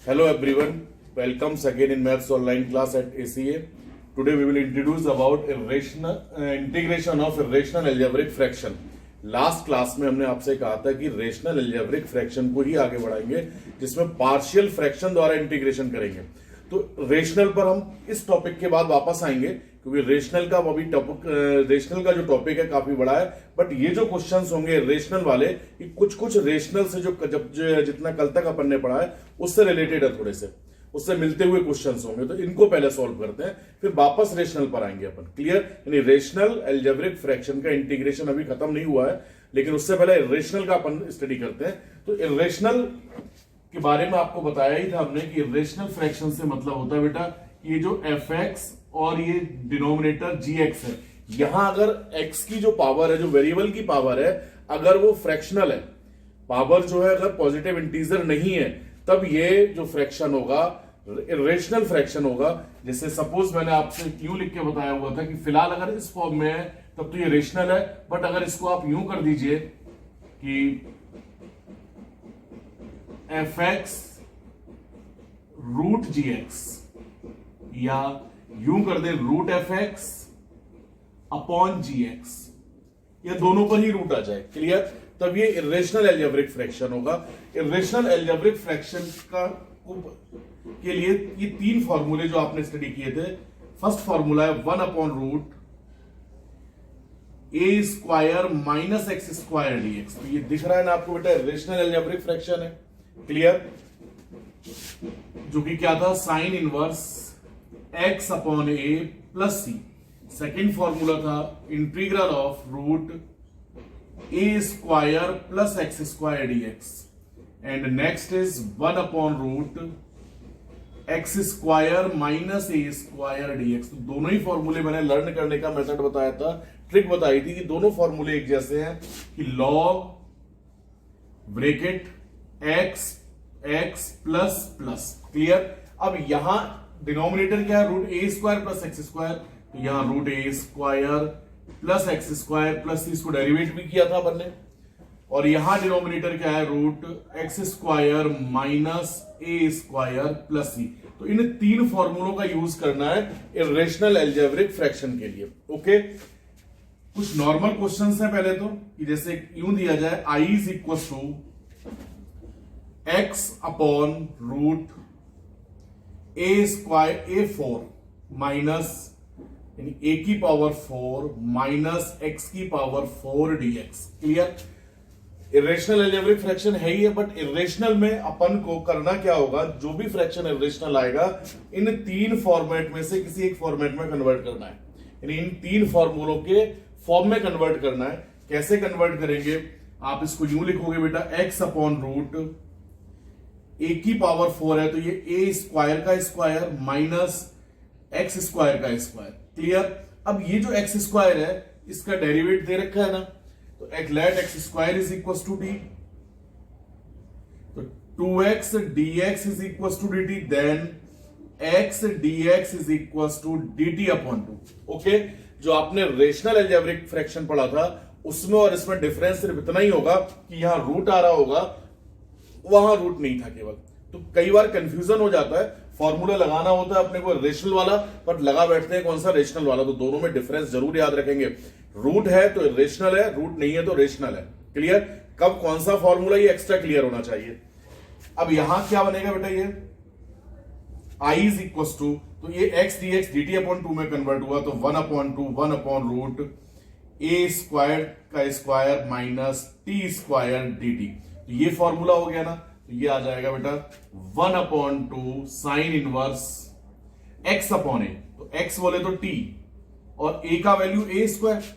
Hello everyone, welcomes again in Maths online class at ACA. Today we will introduce about integration of irrational algebraic fraction. Last class में हमने आपसे कहा था कि rational algebraic fraction को ही आगे बढ़ाएंगे जिसमें पार्शियल फ्रैक्शन द्वारा इंटीग्रेशन करेंगे। तो रेशनल पर हम इस टॉपिक के बाद वापस आएंगे क्योंकि रेशनल का अभी टॉपिक रेशनल का जो टॉपिक है काफी बड़ा है, बट ये जो क्वेश्चंस होंगे रेशनल वाले ये कुछ रेशनल से जो जितना कल तक अपन ने पढ़ा है उससे रिलेटेड है, थोड़े से उससे मिलते हुए क्वेश्चंस होंगे। तो इनको पहले सॉल्व करते हैं, फिर वापस रेशनल पर आएंगे अपन। क्लियर? यानी रेशनल अलजेब्रिक फ्रैक्शन का इंटीग्रेशन अभी खत्म नहीं हुआ है, लेकिन उससे पहले इर्रेशनल का अपन स्टडी करते हैं। तो इर्रेशनल के बारे में आपको बताया ही था हमने कि इर्रेशनल फ्रैक्शन से मतलब होता है बेटा ये जो एफ एक्स और ये डिनोमिनेटर जी एक्स है, यहां अगर एक्स की जो पावर है, जो वेरिएबल की पावर है, अगर वो फ्रैक्शनल है, पावर जो है अगर पॉजिटिव इंटीजर नहीं है, तब ये जो फ्रैक्शन होगा इर्रेशनल फ्रैक्शन होगा। जैसे सपोज मैंने आपसे यूं लिख के बताया हुआ था कि फिलहाल अगर इस फॉर्म में है तब तो ये रेशनल है, बट अगर इसको आप यूं कर दीजिए कि एफ एक्स रूट जी एक्स, या यूं कर दे रूट एफ एक्स अपॉन जी एक्स, या दोनों पर ही रूट आ जाए। क्लियर? तब ये इर्रेशनल अलजेब्रिक फ्रैक्शन होगा। इर्रेशनल अलजेब्रिक फ्रैक्शन के लिए ये तीन फॉर्मूले जो आपने स्टडी किए थे, फर्स्ट फॉर्मूला है 1 अपॉन रूट ए square minus X square DX. तो ये दिख रहा है ना आपको बेटा, इर्रेशनल अलजेब्रिक फ्रैक्शन है। क्लियर? जो कि क्या था, sine inverse X upon A plus C. Second formula था integral of root A square plus X square DX, and next is 1 upon root X square minus A square DX. तो दोनों ही फॉर्मूले मैंने लर्न करने का मेथड बताया था, trick बताई थी कि दोनों फॉर्मूले एक जैसे हैं कि log bracket X X plus plus. Clear? अब यहां डिनोमिनेटर क्या है, रूट ए स्क्वायर प्लस एक्स स्क्वायर, तो यहां रूट ए square plus X square plus इसको डेरिवेट भी किया था अपन ने, और यहां डिनोमिनेटर क्या है, root X square minus A square plus सी। तो इन तीन फॉर्मूलों का यूज करना है इर्रेशनल अलजेब्रिक फ्रैक्शन के लिए। ओके, कुछ नॉर्मल क्वेश्चंस हैं पहले तो, कि जैसे यूं दिया जाए i is equal to x upon root A square a 4 minus यानी ए की पावर 4 माइनस एक्स की power 4 dx. Clear? Irrational algebraic fraction है ही है, बट इर्रेशनल में अपन को करना क्या होगा, जो भी फ्रैक्शन इर्रेशनल आएगा इन तीन फॉर्मेट में से किसी एक फॉर्मेट में कन्वर्ट करना है, यानी इन तीन फॉर्मूलों के फॉर्म में कन्वर्ट करना है। कैसे कन्वर्ट करेंगे, आप इसको यूं लिखोगे बेटा, एक्स अपॉन रूट ए की पावर 4 है तो ये ए स्क्वायर का स्क्वायर माइनस एक्स स्क्वायर का स्क्वायर। क्लियर? अब ये जो एक्स स्क्वायर है इसका डेरिवेट दे रखा है ना, तो let x square is equal to d, तो 2x dx is equal to dt, then x dx is equal to dt upon 2। Okay, जो आपने रेशनल अलजेब्रिक फ्रैक्शन पढ़ा था उसमें और इसमें डिफरेंस सिर्फ इतना ही होगा कि यहां रूट आ रहा होगा, वहां रूट नहीं था केवल। तो कई बार कंफ्यूजन हो जाता है, फॉर्मूला लगाना होता है अपने को रेशनल वाला, बट लगा बैठते हैं कौन सा, रेशनल वाला। तो दोनों में डिफरेंस जरूर याद रखेंगे, रूट है तो रेशनल है, रूट नहीं है तो रेशनल है। क्लियर? कब कौन सा फॉर्मूला, ये एक्स्ट्रा क्लियर होना चाहिए। अब यहां क्या बनेगा बेटा, ये i इज इक्वल टू, तो ये x dx dt अपॉन 2 में कन्वर्ट हुआ, तो 1 अपॉन 2 1 अपॉन रूट ए स्क्वायर का square minus T square dt। तो ये फॉर्मूला हो गया ना, तो ये आ जाएगा बेटा 1 upon 2 sine inverse x upon A, तो x बोले तो t और a का value A square,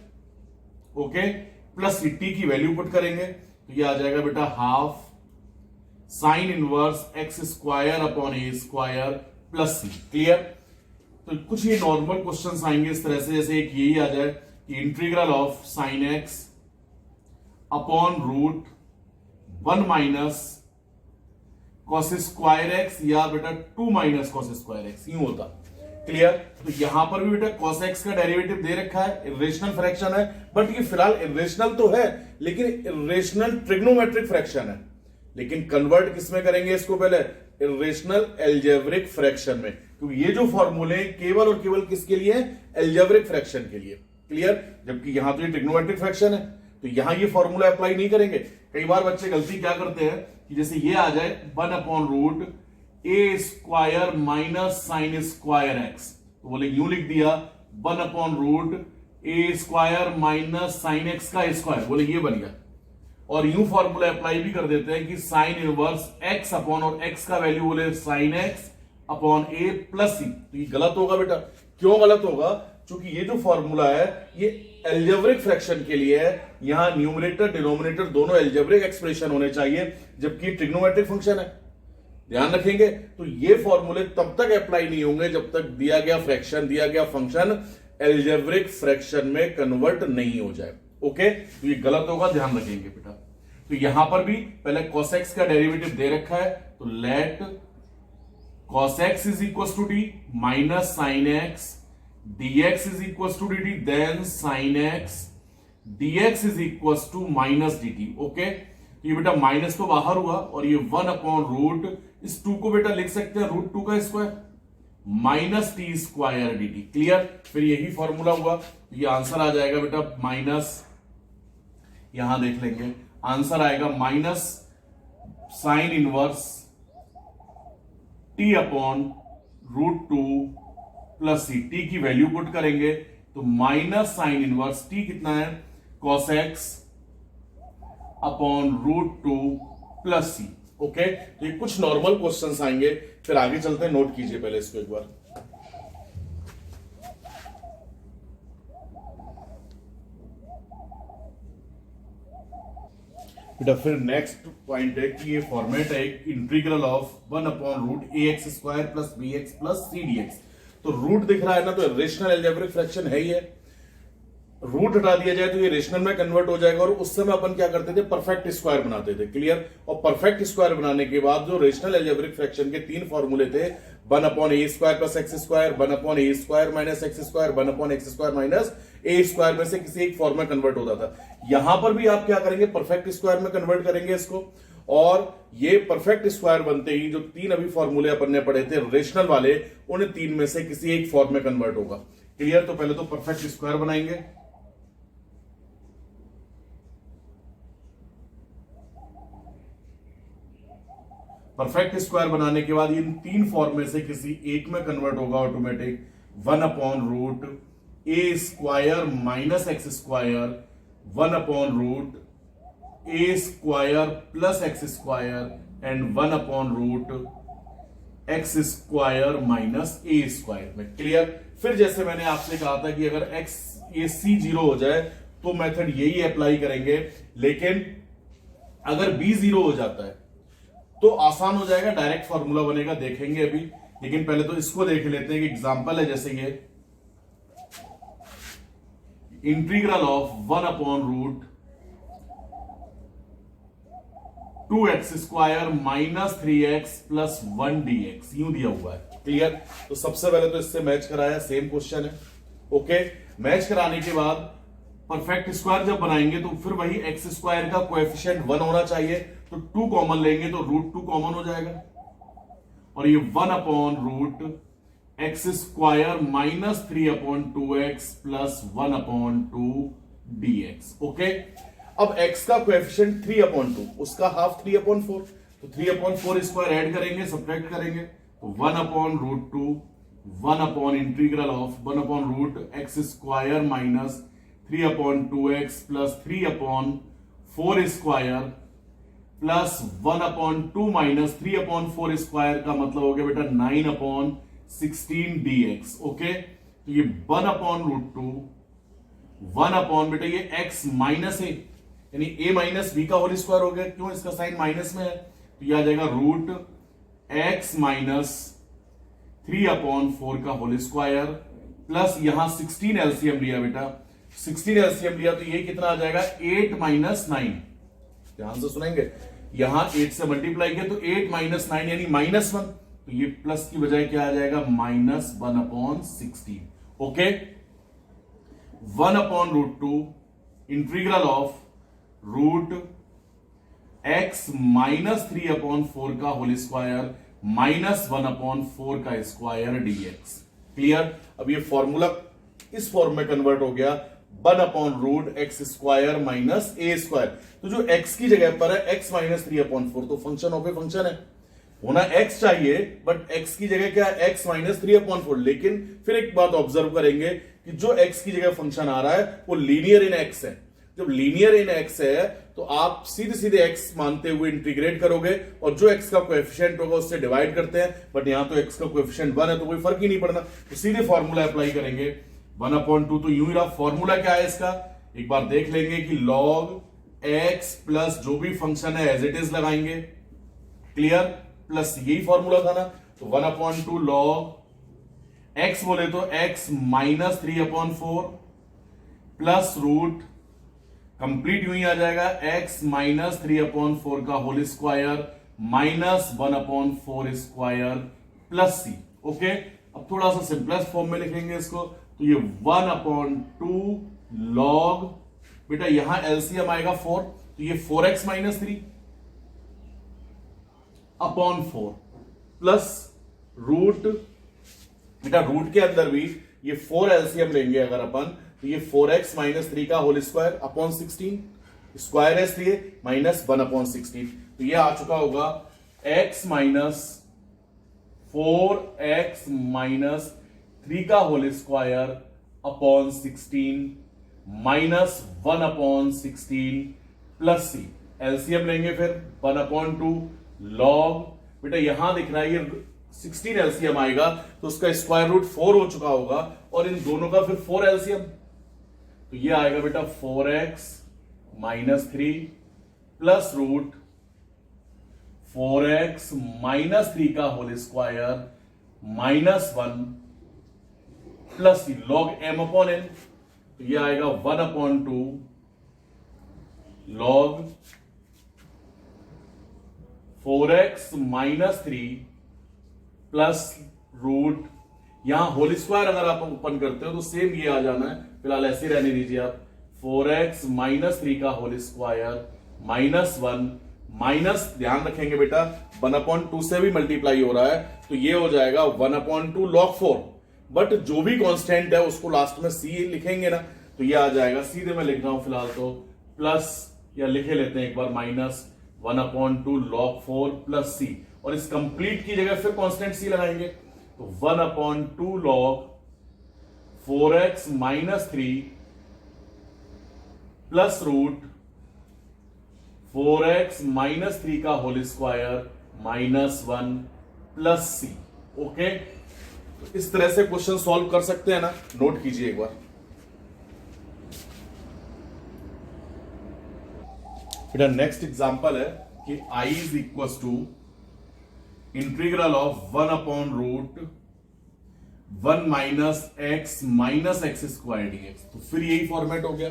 okay, plus t की वैल्यू पुट करेंगे तो ये आ जाएगा बेटा half sine inverse X square upon A square plus C. Clear? तो कुछ ये नॉर्मल क्वेश्चंस आएंगे इस तरह से, जैसे एक यही आ जाए कि integral of sine x upon root 1 minus cos square x, या बेटा 2 माइनस कॉस स्क्वायर एक्स, यूं होता। क्लियर? तो यहां पर भी बेटा cos x का डेरिवेटिव दे रखा है, इर्रेशनल फ्रैक्शन है, बट ये फिलहाल इर्रेशनल तो है लेकिन इर्रेशनल ट्रिग्नोमेट्रिक फ्रैक्शन है। लेकिन कन्वर्ट किसमें करेंगे इसको, पहले इरेशनल एल्जेब्रिक फ्रैक्शन में, क्योंकि ये जो फॉर्मूले केवल और केवल किसके लिए है, एल्जेब्रिक फ्रैक्शन के लिए। क्लियर? जबकि यहां तो ये ट्रिग्नोमेट्रिक फ्रैक्शन है, तो यहां ये फॉर्मूला अप्लाई नहीं करेंगे। कई बार बच्चे गलती क्या करते हैं कि जैसे ये आ जाए root A square minus sine square X, तो बोले यूं लिख दिया root A square minus sine X का स्क्वायर, बोले ये बन गया। और यूं फॉर्मूला अप्लाई भी कर देते हैं कि साइन इनवर्स एक्स अपॉन, और एक्स का वैल्यू बोले sign x upon A plus सी, तो ये गलत होगा बेटा। क्यों गलत होगा? क्योंकि ये जो फॉर्मूला है ये एल्जेब्रिक फ्रैक्शन के लिए है, यहां न्यूमरेटर डिनोमिनेटर दोनों एल्जेब्रिक एक्सप्रेशन होने चाहिए, जबकि ट्रिग्नोमेट्रिक फंक्शन है। ध्यान रखेंगे, तो ये फॉर्मूले तब तक अप्लाई नहीं होंगे जब तक दिया गया फ्रैक्शन, दिया गया फंक्शन एल्जेब्रिक फ्रैक्शन में कन्वर्ट नहीं हो जाए। ओके, तो ये गलत होगा, ध्यान रखेंगे बेटा। तो यहां पर भी पहले cos x का डेरिवेटिव दे रखा है, तो let cos x is equal to d minus sine x dx is equal to dt, then sine x dx is equal to minus dt। Okay, तो ये बेटा माइनस तो बाहर हुआ, और ये 1/रूट, इस 2 को बेटा लिख सकते हैं √2 का square minus T square D T. Clear? फिर यही फॉर्मूला हुआ, तो ये आंसर आ जाएगा बेटा माइनस, यहां देख लेंगे आंसर आएगा minus sine inverse T upon √2 plus C. T की वैल्यू पुट करेंगे तो माइनस साइन इनवर्स टी कितना है, cos x अपॉन √2 प्लस सी। ओके, तो ये कुछ नॉर्मल क्वेश्चंस आएंगे, फिर आगे चलते हैं। नोट कीजिए पहले इसको एक बार। बेटा फिर नेक्स्ट पॉइंट है कि ये फॉर्मेट है integral of root ax square plus bx plus c dx। तो रूट दिख रहा है ना, तो रेशनल एल्जेब्रिक फ्रैक्शन है ही है। रूट हटा दिया जाए तो ये रेशनल में कन्वर्ट हो जाएगा, और उस समय अपन क्या करते थे, परफेक्ट स्क्वायर बनाते थे। क्लियर? और परफेक्ट स्क्वायर बनाने के बाद जो रेशनल एल्जेब्रिक फ्रैक्शन के 3 फॉर्मूले थे, 1/a square plus X square, 1/a square minus X square, 1/x square minus A square, में से किसी एक फॉर्म में कन्वर्ट होता था। यहां पर भी आप क्या करेंगे, परफेक्ट स्क्वायर में कन्वर्ट करेंगे इसको, और ये परफेक्ट स्क्वायर बनते ही जो 3 अभी फॉर्मूले अपन ने पढ़े थे रेशनल वाले, उन 3 में से किसी एक फॉर्म में कन्वर्ट होगा। क्लियर? तो पहले तो परफेक्ट स्क्वायर बनाएंगे, परफेक्ट स्क्वायर बनाने के बाद इन 3 फॉर्म में से किसी एक में कन्वर्ट होगा automatic. Root A square minus X square, root A square plus X square, and root X square minus A square में। क्लियर? फिर जैसे मैंने आपसे कहा था कि अगर एक्स ए सी 0 हो जाए तो मेथड यही अप्लाई करेंगे, लेकिन अगर बी 0 हो जाता है तो आसान हो जाएगा, डायरेक्ट फॉर्मूला बनेगा, देखेंगे अभी। लेकिन पहले तो इसको देख लेते हैं कि एग्जांपल है, जैसे ये integral of root 2x square minus 3x plus 1 dx, यूं दिया हुआ है। क्लियर? तो सबसे पहले तो इससे मैच कराया, सेम क्वेश्चन है। ओके, मैच कराने के बाद परफेक्ट स्क्वायर जब बनाएंगे तो फिर वही एक्स स्क्वायर का कोएफिशिएंट 1 होना चाहिए, तो 2 कॉमन लेंगे तो √2 कॉमन हो जाएगा, और ये root X square minus 3/2x plus 1/2 dx। Okay, अब x का कोएफिशिएंट 3/2, उसका हाफ 3/4, तो 3/4 स्क्वायर ऐड करेंगे, सब्ट्रैक्ट करेंगे, तो 1/√2 root X square minus 3/2x plus 3/4 square plus 1/2 minus 3/4 square का मतलब हो गया बेटा 9/16 dx। ओके, तो ये 1/√2 1 बेटा ये x माइनस है, यानी a माइनस b का होल स्क्वायर हो गया। क्यों? इसका साइन माइनस में है, तो ये आ जाएगा रूट x माइनस 3/4 का होल स्क्वायर प्लस यहां 16 एलसीएम लिया बेटा, 16 एलसीएम लिया तो ये कितना आ जाएगा 8 माइनस 9। ध्यान से सुनेंगे, यहां 8 से मल्टीप्लाई किया तो 8 माइनस 9 यानी -1, तो ये प्लस की बजाय क्या आ जाएगा -1/16। Okay, 1/√2 integral of root x minus 3/4 का होल स्क्वायर -1/4 का स्क्वायर dx। क्लियर। अब ये फॉर्मूला इस फॉर्म में कन्वर्ट हो गया 1/√x² माइनस a स्क्वायर। तो जो x की जगह पर है x -3/4, तो फंक्शन ऑफ ए फंक्शन है, होना x चाहिए, बट x की जगह क्या है, x -3/4। लेकिन फिर एक बात ऑब्जर्व करेंगे कि जो x की जगह फंक्शन आ रहा है वो लीनियर इन x है। जब लीनियर इन x है तो आप सीधे सीधे x मानते हुए इंटीग्रेट करोगे और जो x का कोएफिशिएंट होगा उससे डिवाइड करते हैं, बट यहां तो x का कोएफिशिएंट 1 है तो कोई फर्क ही नहीं पड़ना, तो सीधे फॉर्मूला अप्लाई करेंगे 1/2। तो यूं ही रहा। फॉर्मूला क्या है इसका, एक बार देख लेंगे कि log x प्लस जो भी फंक्शन है एज इट इज लगाएंगे, क्लियर, प्लस यही फॉर्मूला था ना। तो 1/2 log x बोले तो x -3/4 प्लस रूट कंप्लीट यूं ही आ जाएगा x -3/4 का whole square -1/4 square plus c। Okay, अब थोड़ा सा सिंपलेस्ट फॉर्म में लिखेंगे इसको, तो ये 1/2 log, बेटा यहां एलसीएम आएगा 4, तो ये 4x -3 अपॉन 4 प्लस रूट, बेटा रूट के अंदर भी ये 4 एलसीएम लेंगे अगर अपन, तो ये 4x -3 का होल स्क्वायर अपॉन 16, स्क्वायर है इसलिए -1/16। तो ये आ चुका होगा x -4x -3 का whole square upon 16 -1/16 plus c। LCM लेंगे फिर 1/2 log, बेटा यहां दिख रहा है ये 16 एलसीएम आएगा तो उसका स्क्वायर रूट 4 हो चुका होगा, और इन दोनों का फिर 4 एलसीएम, तो ये आएगा बेटा 4x -3 प्लस रूट 4x -3 का whole square -1 plus log m upon n, तो ये आएगा 1/2 log 4x -3 प्लस रूट, यहां होल स्क्वायर अगर आप ओपन करते हो तो सेम ये आ जाना है, फिलहाल ऐसे रहने दीजिए आप। 4x -3 का होल स्क्वायर -1 माइनस, ध्यान रखेंगे बेटा 1/2 से भी मल्टीप्लाई हो रहा है, तो ये हो जाएगा 1/2 log 4, बट जो भी कांस्टेंट है उसको लास्ट में c लिखेंगे ना, तो ये आ जाएगा, सीधे मैं लिख रहा हूं फिलहाल तो प्लस, या लिखे लेते हैं एक बार, -1/2 log 4 प्लस c, और इस कंप्लीट की जगह फिर कांस्टेंट c लगाएंगे, तो 1/2 log 4x -3 plus root 4x -3 का whole square -1 plus c। Okay, तो इस तरह से क्वेश्चन सॉल्व कर सकते हैं ना, नोट कीजिए एक बार। फिर नेक्स्ट एग्जांपल है कि i is equal to integral of 1/√1 - x square dx। तो फिर यही फॉर्मेट हो गया,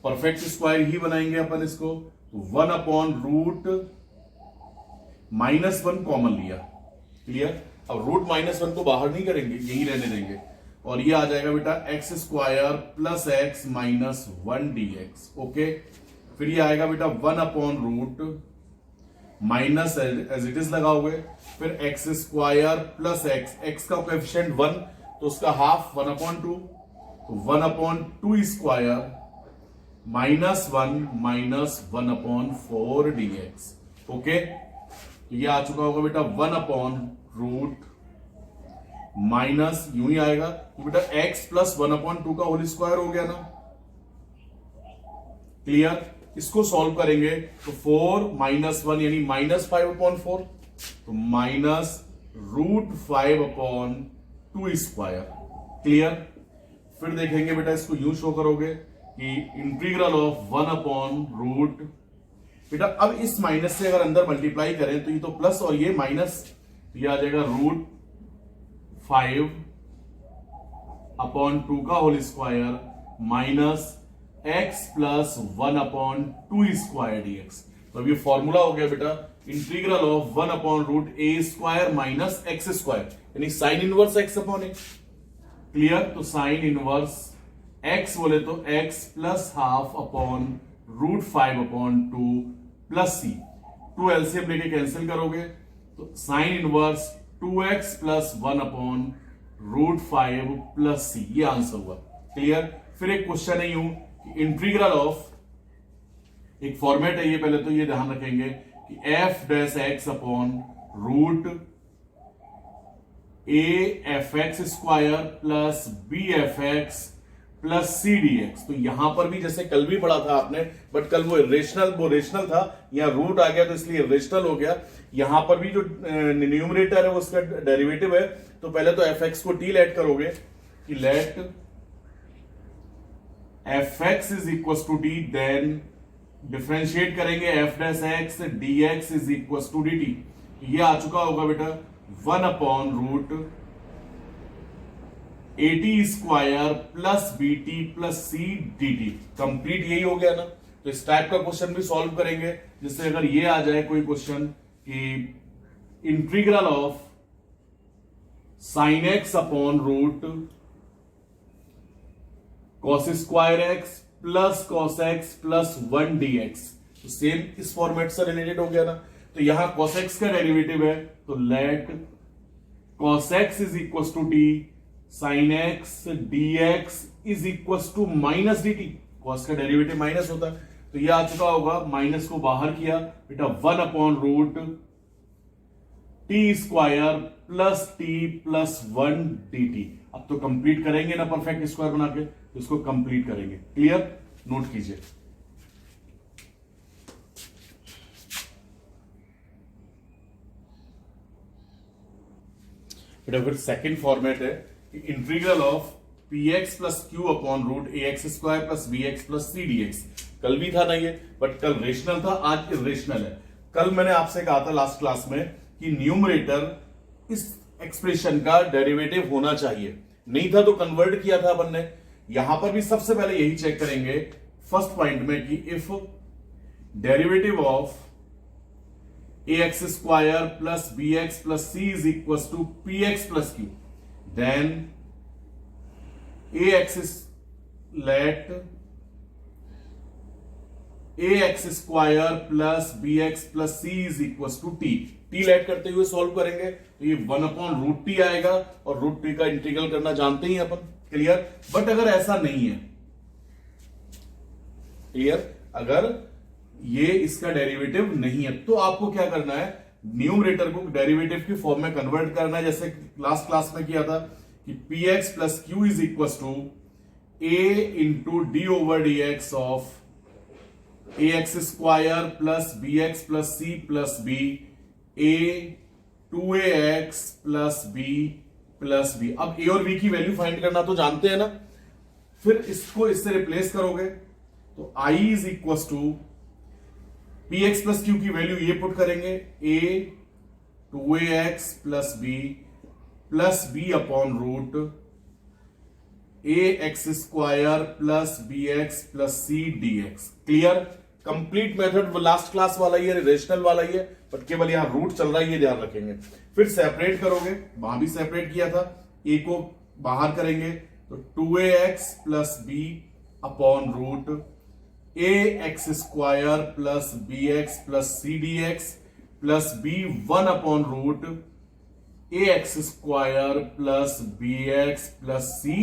परफेक्ट स्क्वायर ही बनाएंगे अपन इसको, तो 1/√-1 कॉमन लिया, क्लियर। अब √-1 को बाहर नहीं करेंगे, यही रहने देंगे, और ये आ जाएगा बेटा x square plus x -1 dx। Okay, फिर ये आएगा बेटा 1/√, माइनस एज इट इज लगाओगे, फिर x स्क्वायर प्लस x का कोएफिशिएंट 1, तो उसका हाफ 1/2, तो 1/2 स्क्वायर -1 1/4 dx। ओके, तो ये आ चुका होगा बेटा 1/√, माइनस यूं ही आएगा, तो बेटा x प्लस 1/2 का होल स्क्वायर हो गया ना, क्लियर। इसको सॉल्व करेंगे तो 4 -1 यानी -5/4, तो -√5/2 स्क्वायर, क्लियर। फिर देखेंगे बेटा इसको यूं शो करोगे कि इंटीग्रल ऑफ 1/√, बेटा अब इस माइनस से अगर अंदर मल्टीप्लाई करें तो ये तो प्लस और ये माइनस, तो ये आ जाएगा √5/2 का whole square minus x plus 1/2 square dx। तो अब ये फॉर्मूला हो गया बेटा integral of 1/√a square minus x square, यानी sine inverse x upon a, clear. तो साइन इनवर्स x बोले तो x plus half upon √5/2 plus c, 2 LCM लेके कैंसिल करोगे, तो sine inverse 2x plus 1 upon root 5 plus C, ये answer हुआ। Clear. फिर एक क्वेश्चन है यूं, इंटीग्रल ऑफ, एक फॉर्मेट है ये, पहले तो ये ध्यान रखेंगे कि f dash x upon root a f x square plus b f x plus C D x. तो यहां पर भी जैसे कल भी पढ़ा था आपने, बट कल वो रेशनल था, यहां रूट आ गया तो इसलिए रेशनल हो गया। यहां पर भी जो न्यूमरेटर है वो उसका डेरिवेटिव है, तो पहले तो एफ एक्स को टी लेट करोगे कि let f x is equal to d, then differentiate करेंगे f dash x d x is equal to d t. ये आ चुका होगा बेटा 1 upon root a t square plus b t plus C d t. Complete यही हो गया ना। तो इस टाइप का क्वेश्चन भी सॉल्व करेंगे, जिससे अगर ये आ जाए कोई क्वेश्चन कि integral of sine x upon root cos square x plus cos x plus 1 d x, तो सेम इस फॉर्मेट से रिलेटेड हो गया ना। तो यहां cos x का डेरिवेटिव है, तो let cos x is equal to t sine x dx is equal to minus d t. cos का डेरिवेटिव माइनस होता है, तो यह आ चुका होगा, माइनस को बाहर किया बेटा 1 upon root t square plus t plus 1 d t. अब तो कंप्लीट करेंगे ना परफेक्ट स्क्वायर बना के, तो इसको कंप्लीट करेंगे। क्लियर, नोट कीजिए। फिर सेकंड फॉर्मेट है कि integral of p x plus Q upon root A x square plus B x plus C D x. कल भी था ना ये, बट कल रेशनल था, आज इरेशनल है। कल मैंने आपसे कहा था लास्ट क्लास में कि न्यूमरेटर इस एक्सप्रेशन का डेरिवेटिव होना चाहिए, नहीं था तो कन्वर्ट किया था अपन ने। यहां पर भी सबसे पहले यही चेक करेंगे फर्स्ट पॉइंट में कि if derivative of a x square plus B x plus c is equal to p x plus q, then a x let a x square plus B x plus c is equal to t. T let करते हुए solve करेंगे तो ये 1 upon root T आएगा, और root T का integral करना जानते ही अपन। क्लियर। बट अगर ऐसा नहीं है, क्लियर, अगर ये इसका डेरिवेटिव नहीं है, तो आपको क्या करना है, न्यूमरेटर को डेरिवेटिव की फॉर्म में कन्वर्ट करना है, जैसे लास्ट क्लास में किया था कि p x plus q is equal to a into d over d x of a x square plus B x plus C plus b a 2ax plus b plus b. अब a और B की value find करना तो जानते हैं ना, फिर इसको इससे रिप्लेस करोगे तो i is equal to p x plus q की वैल्यू ये पुट करेंगे a 2ax plus B upon root A x square plus B x plus C D x. Clear. Complete method last class वाला ही है, rational वाला ही है, but केवल यहां रूट चल रहा है, ये ध्यान रखेंगे। फिर सेपरेट करोगे, वहां भी सेपरेट किया था, ए को बाहर करेंगे तो 2ax plus B upon root ए x square plus B x plus C D X plus B 1 upon root ए x square plus B x plus C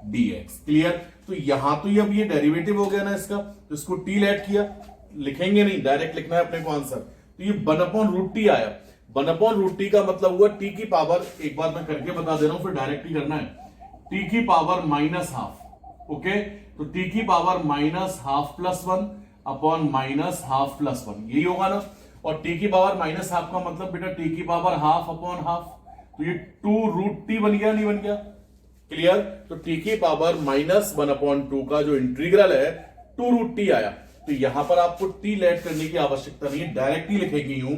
D x. Clear. तो यहां तो ये अब ये डेरिवेटिव हो गया ना इसका, तो इसको टी लेट किया, लिखेंगे नहीं, डायरेक्ट लिखना है अपने को आंसर। तो ये 1 अपॉन रूट टी आया। 1 अपॉन रूट टी का मतलब हुआ टी की पावर, एक बार मैं करके बता दे रहा हूं, फिर डायरेक्ट ही करना है, टी की पावर माइनस हाफ। ओके, तो टी की power minus half plus 1 upon minus half plus 1, यही होगा ना। और टी की पावर माइनस हाफ का मतलब बेटा टी की पावर हाफ अपॉन हाफ, तो ये 2 रूट टी बन गया, नहीं बन गया। क्लियर। तो टी की पावर माइनस 1 अपॉन 2 का जो इंटीग्रल है 2 रूट टी आया। तो यहां पर आपको टी लेट करने की आवश्यकता नहीं है, डायरेक्ट ही लिखेगी यूं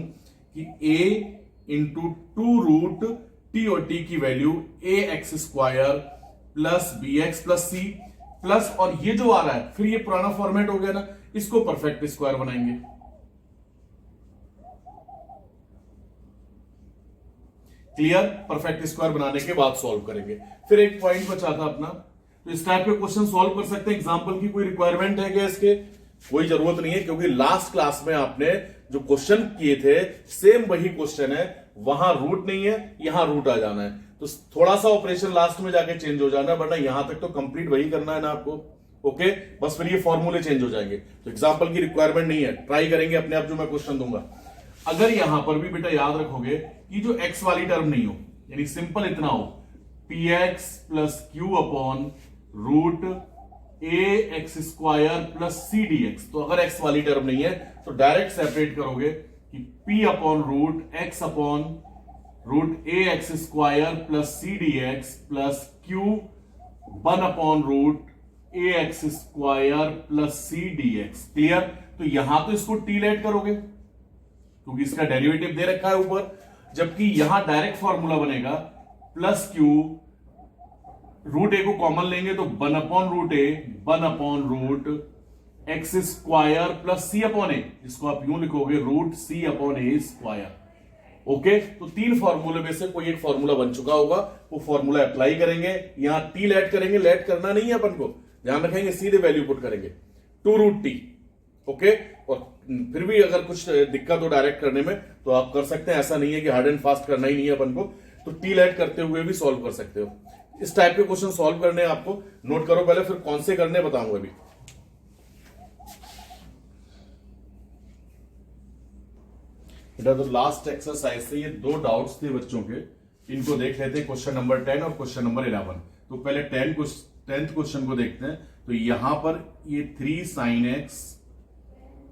कि a इंटू 2 रूट टी, और टी की value A x square plus B x plus C plus, और ये जो आ रहा है फिर ये पुराना फॉर्मेट हो गया ना, इसको परफेक्ट स्क्वायर बनाएंगे। क्लियर। परफेक्ट स्क्वायर बनाने के बाद सॉल्व करेंगे। फिर एक पॉइंट बचा था अपना, तो इस टाइप के क्वेश्चन सॉल्व कर सकते हैं। एग्जांपल की कोई रिक्वायरमेंट है क्या इसके? कोई जरूरत नहीं है, क्योंकि लास्ट क्लास में आपने जो क्वेश्चन किए थे सेम वही क्वेश्चन है, वहां रूट नहीं है, यहां रूट आ जाना है, तो थोड़ा सा ऑपरेशन लास्ट में जाके चेंज हो जाना है, वरना यहां तक तो कंप्लीट वही करना है ना आपको। ओके, बस फिर ये फॉर्मूले चेंज हो जाएंगे, तो एग्जाम्पल की रिक्वायरमेंट नहीं है, ट्राई करेंगे अपने आप जो मैं क्वेश्चन दूंगा। अगर यहां पर भी बेटा याद रखोगे कि जो एक्स वाली टर्म नहीं हो, यानी सिंपल इतना हो P x plus Q upon root ए x square plus C D x, तो अगर एक्स वाली टर्म नहीं है तो डायरेक्ट सेपरेट करोगे कि P upon root X upon root ए x square plus C D X plus Q one upon root ए x square plus C D x. Clear? तो यहां तो इसको टी लेट करोगे क्योंकि इसका डेरिवेटिव दे रखा है ऊपर, जबकि यहां डायरेक्ट फॉर्मूला बनेगा प्लस क्यू, रूट ए को कॉमन लेंगे तो one upon root A, one upon root X square plus C upon A, इसको आप यूं लिखोगे root C upon A square. Okay, तो तीन फॉर्मूले में से कोई एक फॉर्मूला बन चुका होगा, वो फॉर्मूला अप्लाई करेंगे, यहां टी लेट करेंगे, लेट करना नहीं है अपन को, ध्यान रखेंगे, सीधे वैल्यू पुट करेंगे टू रूट टी। ओके, और फिर भी अगर कुछ दिक्कत हो डायरेक्ट करने में तो आप कर सकते हैं, ऐसा नहीं है कि हार्ड एंड फास्ट करना ही नहीं है अपन को, तो टी लेट करते हुए भी सॉल्व कर सकते हो। इस टाइप के क्वेश्चन सॉल्व करने हैं आपको, नोट करो पहले, फिर कौन से करने बताऊंगा अभी। बेटा तो लास्ट एक्सरसाइज से ये दो डाउट्स थे बच्चों के, इनको देख लेते हैं, क्वेश्चन नंबर 10 और क्वेश्चन नंबर 11। तो पहले 10th क्वेश्चन को देखते हैं। तो यहां पर ये 3 sin x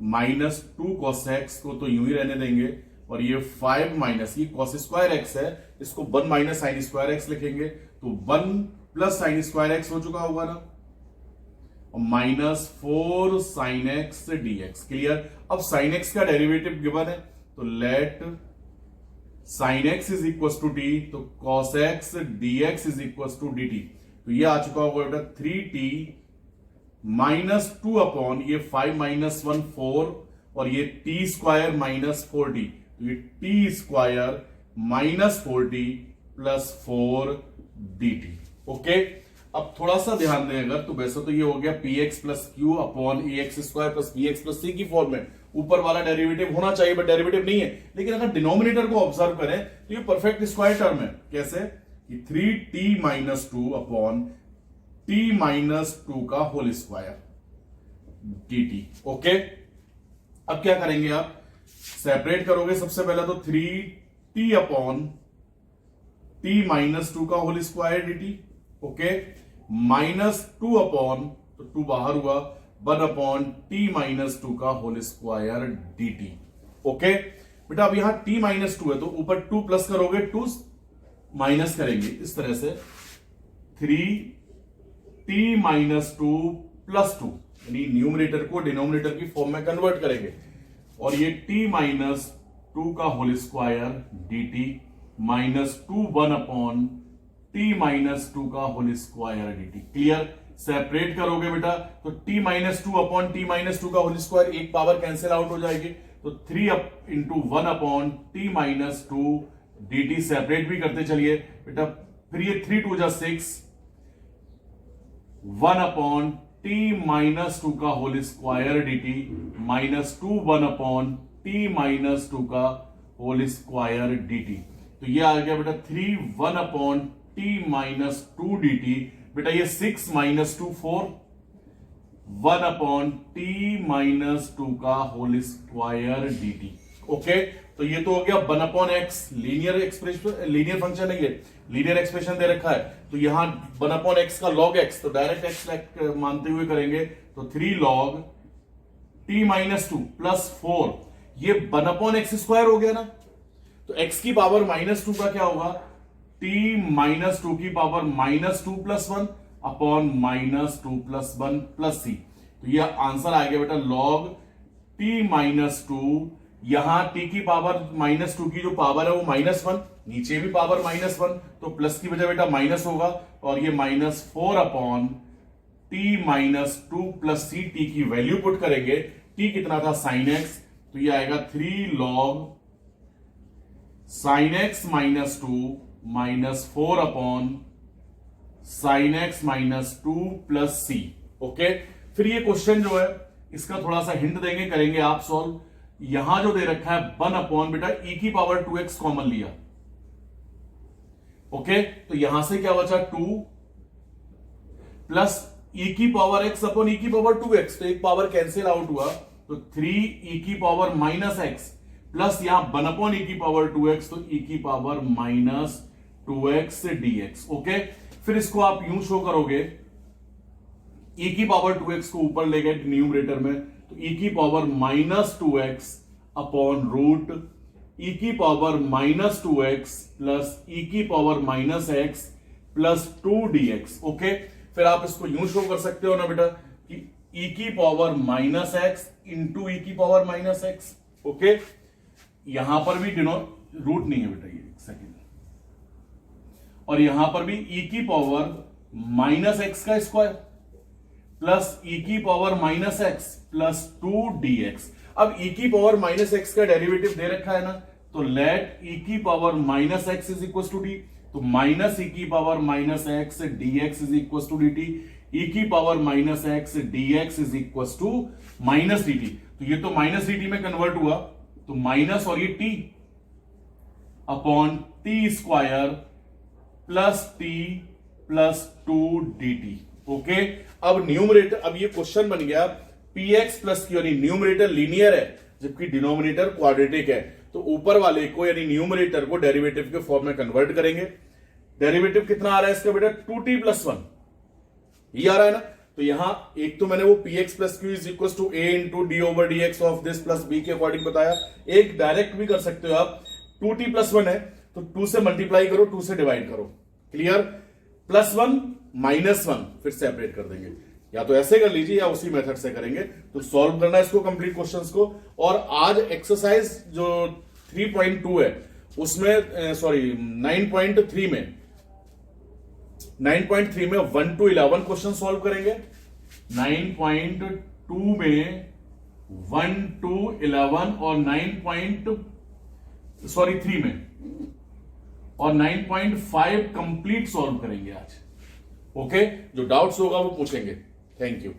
minus 2 cos x को तो यूं ही रहने देंगे, और ये 5 माइनस ये cos स्क्वायर x है, इसको 1 माइनस साइन स्क्वायर x लिखेंगे, तो 1 प्लस साइन स्क्वायर x हो चुका होगा ना, और minus 4 sin x dx। Clear? अब sin x का डेरिवेटिव गिवन है, तो let sin x is equal to t, तो cos x dx is equal to dt। तो ये आ चुका होगा बेटा 3t माइनस 2 अपॉन ये 5 माइनस 1 4, और ये टी स्क्वायर माइनस 4t, तो ये T square minus 4t plus 4 dt। Okay, अब थोड़ा सा ध्यान दें अगर, तो वैसे तो ये हो गया P x plus Q upon A x square plus B x plus C की फॉर्म में, ऊपर वाला डेरिवेटिव होना चाहिए बट डेरिवेटिव नहीं है। लेकिन अगर डिनोमिनेटर को ऑब्जर्व करें तो ये परफेक्ट स्क्वायर टर्म है। कैसे? कि 3t minus 2 upon t minus 2 का होल स्क्वायर dt। ओके, अब क्या करेंगे आप, सेपरेट करोगे सबसे पहले, तो 3t अपॉन t माइनस 2 का whole square dt। Okay, minus 2 upon, तो 2 बाहर हुआ, 1 अपॉन t माइनस 2 का होल स्क्वायर dt। ओके बेटा, अब यहां t माइनस 2 है तो ऊपर 2 प्लस करोगे, 2 माइनस करेंगे, इस तरह से 3t माइनस 2 प्लस 2, यानी न्यूमरेटर को डिनोमिनेटर की फॉर्म में कन्वर्ट करेंगे, और ये t माइनस 2 का whole square dt minus 2 1 upon t minus 2 का whole square dt। Clear? Separate करोगे बेटा तो t minus 2 upon t minus 2 का होल स्क्वायर, एक पावर कैंसिल आउट हो जाएगी, तो 3 into 1 upon t minus 2 dt। Separate भी करते चलिए बेटा, फिर ये 3 2 जा 6, 1 अपॉन t माइनस 2 का whole square dt minus 2 1 upon t minus 2 का होल स्क्वायर dt। तो ये आ गया बेटा 3 1 अपॉन t माइनस 2 dt। बेटा ये 6 माइनस 2 4, 1 अपॉन t माइनस 2 का होल स्क्वायर dt। ओके, तो ये तो हो गया 1 upon x, linear expression, linear function है ये, लीनियर एक्सप्रेशन दे रखा है, तो यहां 1 अपॉन x का log x, तो डायरेक्ट x मानते हुए करेंगे, तो 3 log t माइनस 2 प्लस 4, ये 1 अपॉन एक्स स्क्वायर हो गया ना, तो x की पावर माइनस 2 का क्या होगा, t माइनस 2 की power minus 2 plus 1 upon minus 2 plus 1 plus c। तो ये आंसर आ गया बेटा log t माइनस 2, यहां t की पावर माइनस 2 की जो पावर है वो माइनस 1, नीचे भी पावर माइनस 1, तो प्लस की वजह बेटा माइनस होगा, और ये minus 4 upon t minus 2 plus c, t की वैल्यू पुट करेंगे, t कितना था sin x, तो ये आएगा 3 log sin x minus 2 minus 4 upon sin x minus 2 plus c। Okay, फिर ये क्वेश्चन जो है इसका थोड़ा सा हिंट देंगे, करेंगे आप सॉल्व। यहां जो दे रखा है 1 अपॉन बेटा e की पावर 2x कॉमन लिया, ओके, तो यहां से क्या बचा 2 प्लस e की पावर x अपॉन e की पावर 2x, तो एक पावर कैंसिल आउट हुआ, तो 3 e की पावर माइनस x प्लस यहां 1 अपॉन e की पावर 2x, तो e की power minus 2x dx, okay. फिर इसको आप यूं शो करोगे, e की पावर 2x को ऊपर ले गए न्यूमरेटर में, तो e की power minus 2x upon root e की power minus 2x plus e की power minus x plus 2 dx, okay. फिर आप इसको यूं शो कर सकते हो ना बेटा कि e की power minus x into e की पावर माइनस x, ओके। यहां पर भी रूट नहीं है बेटा, ये एक सेकेंड, और यहां पर भी e की पावर माइनस x का स्क्वायर प्लस e की power minus x plus 2 dx। अब e की पावर माइनस x का डेरिवेटिव दे रखा है ना, तो लेट e की power minus x is equal to d, तो माइनस e की power minus x dx is equal to dt, e की power minus x dx is equal to minus dt, तो ये तो माइनस dt में convert हुआ, तो माइनस और ये t upon T square plus t plus 2 dt, okay. अब न्यूमरेटर, अब ये क्वेश्चन बन गया px प्लस q, यानी न्यूमरेटर लीनियर है जबकि डिनोमिनेटर क्वाड्रेटिक है, तो ऊपर वाले को यानी न्यूमरेटर को डेरिवेटिव के फॉर्म में कन्वर्ट करेंगे। डेरिवेटिव कितना आ रहा है इसका बेटा 2t प्लस 1, ये आ रहा है ना, तो यहां एक तो मैंने वो px plus q is equal to a into d over d x of this plus b के अकॉर्डिंग बताया। एक डायरेक्ट भी कर सकते हो आप, 2t प्लस 1 है तो 2 से मल्टीप्लाई करो, 2 से डिवाइड करो, क्लियर। प्लस 1 माइनस 1 फिर सेपरेट कर देंगे, या तो ऐसे कर लीजिए या उसी मेथड से करेंगे। तो सॉल्व करना है इसको कंप्लीट क्वेश्चंस को। और आज एक्सरसाइज जो 3.2 है उसमें सॉरी 9.3 में 1 to 11 क्वेश्चन सॉल्व करेंगे। 9.2 में 1 to 11 और 3 में और 9.5 कंप्लीट सॉल्व करेंगे आज, ओके। जो डाउट्स होगा वो पूछेंगे। Thank you.